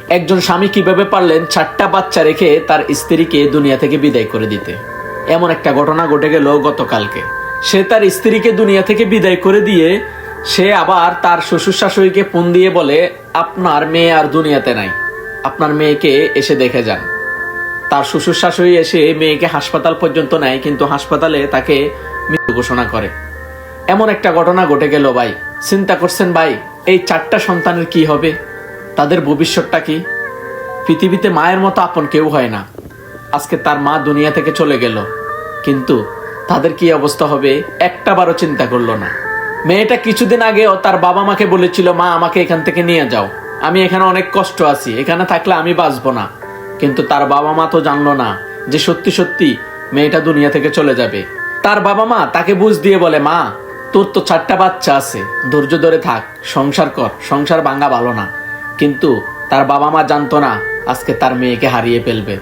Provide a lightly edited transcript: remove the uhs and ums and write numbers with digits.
একজন স্বামী কিভাবে পারলেন 4টা বাচ্চা রেখে তার স্ত্রীকে দুনিয়া থেকে বিদায় করে দিতে। এমন একটা ঘটনা ঘটে গেল গতকালকে। সে তার স্ত্রীকে দুনিয়া থেকে বিদায় করে দিয়ে সে আবার তার শ্বশুর শাশুড়িকে ফোন দিয়ে বলে, আপনার মেয়ে আর দুনিয়াতে নাই, আপনার মেয়েকে এসে দেখে যান। তার শ্বশুর শাশুড়ি এসে মেয়েকে হাসপাতাল পর্যন্ত নেয়, কিন্তু হাসপাতালে তাকে মৃত্যু ঘোষণা করে। এমন একটা ঘটনা ঘটে গেল ভাই। চিন্তা করছেন ভাই, এই 4টা সন্তানের কি হবে, তাদের ভবিষ্যৎটা কি? পৃথিবীতে মায়ের মতো আপন কেউ হয় না। আজকে তার মা দুনিয়া থেকে চলে গেল, কিন্তু তাদের কি অবস্থা হবে একটা বারও চিন্তা করলো না। মেয়েটা কিছুদিন আগেও তার বাবা মাকে বলেছিল, মা আমাকে এখান থেকে নিয়ে যাও, আমি এখানে অনেক কষ্ট আছি, এখানে থাকলে আমি বাঁচবো না। কিন্তু তার বাবা মা তো জানলো না যে সত্যি সত্যি মেয়েটা দুনিয়া থেকে চলে যাবে। তার বাবা মা তাকে বুঝ দিয়ে বলে, মা তোর তো 4টা বাচ্চা আছে, ধৈর্য ধরে থাক, সংসার কর, সংসার ভাঙা ভালো না। কিন্তু তার বাবা মা জানতো না আজকে তার মেয়েকে হারিয়ে ফেলবে।